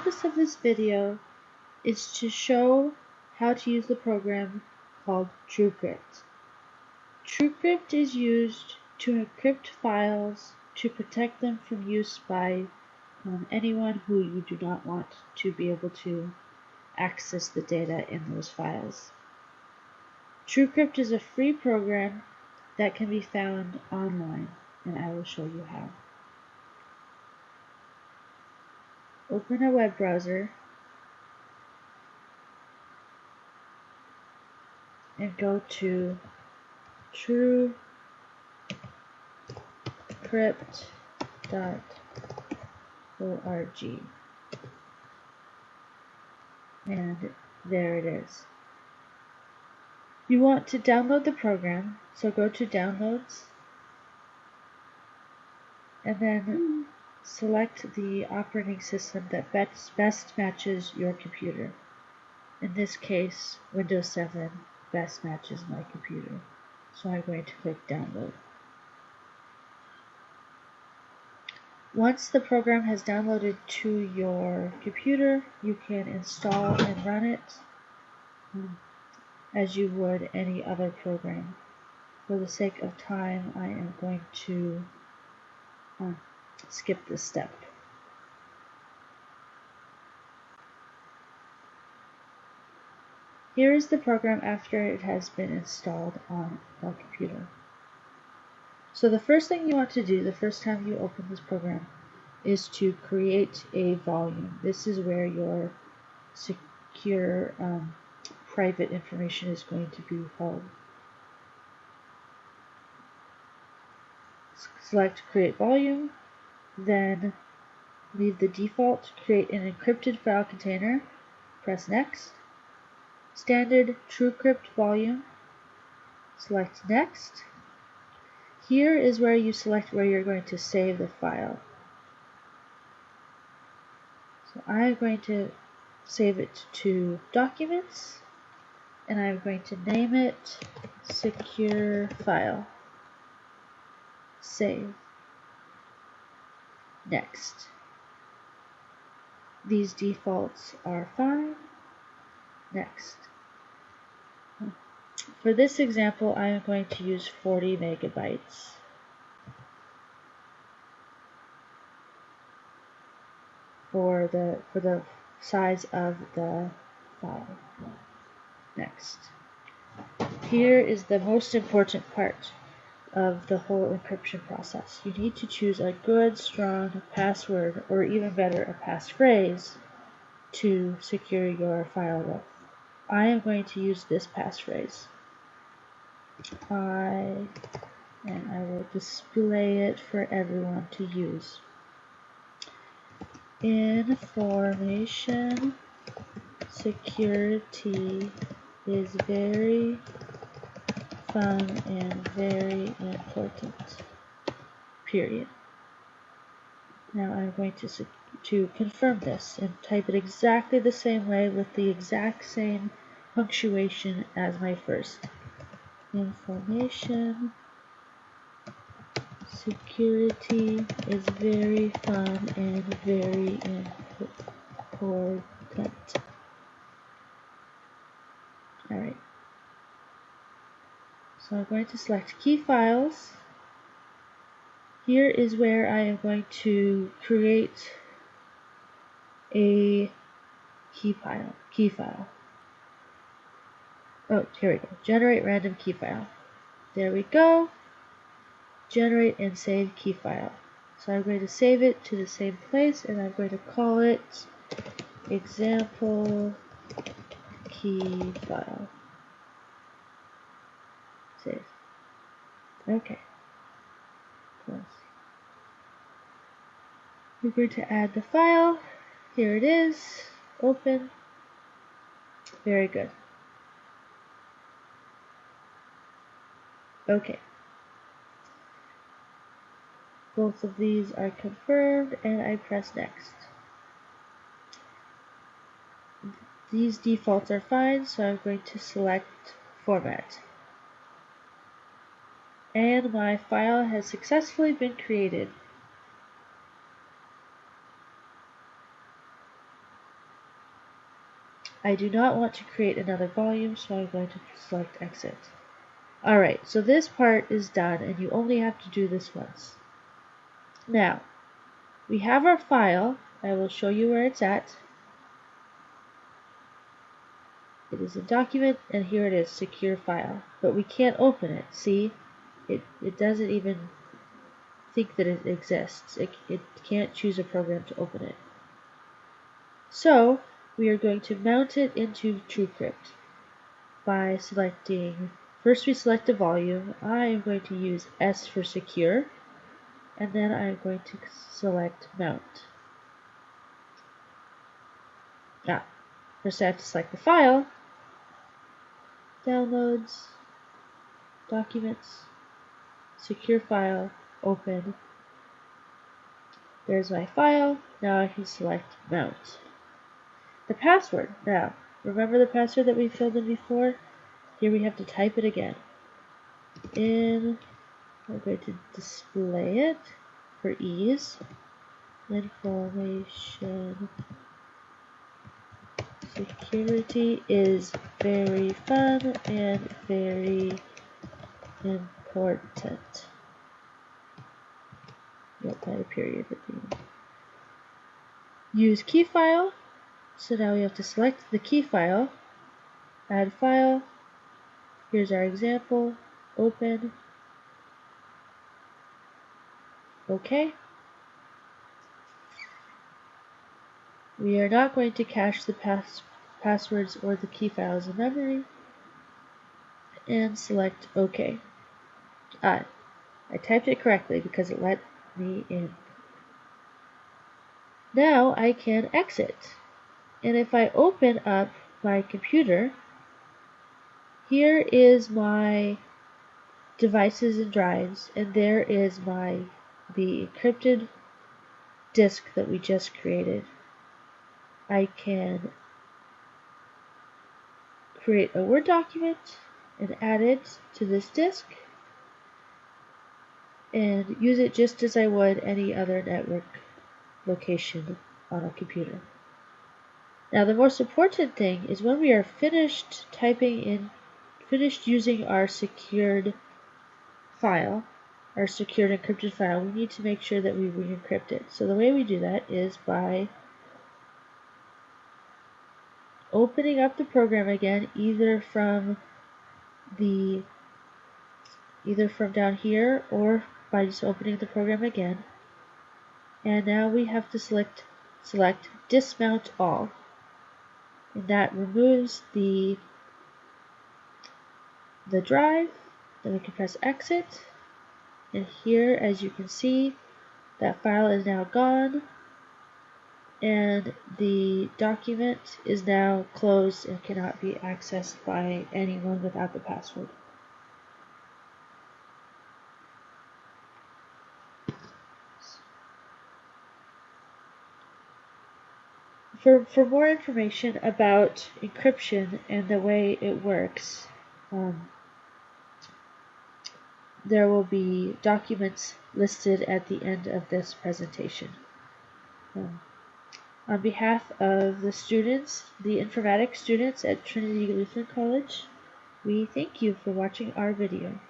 purpose of this video is to show how to use the program called TrueCrypt. TrueCrypt is used to encrypt files to protect them from use by anyone who you do not want to be able to access the data in those files. TrueCrypt is a free program that can be found online, and I will show you how. Open a web browser and go to TrueCrypt.org. And there it is. You want to download the program, so go to Downloads, and then select the operating system that best matches your computer. In this case, Windows 7 best matches my computer, so I'm going to click Download. Once the program has downloaded to your computer, you can install and run it as you would any other program. For the sake of time, I am going to skip this step. Here is the program after it has been installed on the computer. So the first thing you want to do the first time you open this program is to create a volume. This is where your secure private information is going to be held. Select Create Volume, then leave the default, create an encrypted file container, press Next. Standard TrueCrypt volume, select Next. Here is where you select where you're going to save the file. So I'm going to save it to Documents, and I'm going to name it Secure File. Save. Next. These defaults are fine. Next. For this example, I am going to use 40 megabytes. For the size of the file. Next. Here is the most important part of the whole encryption process. You need to choose a good, strong password, or even better, a passphrase to secure your file with. I am going to use this passphrase. And I will display it for everyone to use. Information security is very fun and very important. Period. Now I'm going to confirm this and type it exactly the same way with the exact same punctuation as my first. Information security is very fun and very important. Alright. So I'm going to select Key Files. Here is where I am going to create a key file. Oh, here we go. Generate random key file. There we go. Generate and save key file. So I'm going to save it to the same place, and I'm going to call it example key file. Save. Okay. Close. We're going to add the file. Here it is. Open. Very good. Okay. Both of these are confirmed, and I press Next. These defaults are fine, so I'm going to select Format. And my file has successfully been created. I do not want to create another volume, so I'm going to select exit. Alright, so this part is done, and you only have to do this once. Now, we have our file. I will show you where it's at. It is a document, and here it is, secure file. But we can't open it. See? It doesn't even think that it exists. It can't choose a program to open it. So, we are going to mount it into TrueCrypt by selecting, first we select a volume. I am going to use S for secure, and then I'm going to select mount. First I have to select the file, downloads, documents, secure file, open. There's my file. Now I can select mount. The password. Now, remember the password that we filled in before? Here we have to type it again. I'm going to display it for ease. Information security is very fun and very important. Nope, not a period at the end. Use key file. So now we have to select the key file. Add file. Here's our example. Open. OK. We are not going to cache the passwords or the key files in memory. And select OK. I typed it correctly because it let me in. Now I can exit. And if I open up my computer, here is my devices and drives, and there is the encrypted disk that we just created. I can create a Word document and add it to this disk and use it just as I would any other network location on a computer. Now the most important thing is when we are finished using our secured file, our secured encrypted file, we need to make sure that we re-encrypt it. So the way we do that is by opening up the program again, either from down here or by just opening the program again. And now we have to select dismount all. And that removes the drive. Then we can press exit. And here, as you can see, that file is now gone. And the document is now closed and cannot be accessed by anyone without the password. For more information about encryption and the way it works, there will be documents listed at the end of this presentation. On behalf of the students, the informatics students at Trinity Lutheran College, we thank you for watching our video.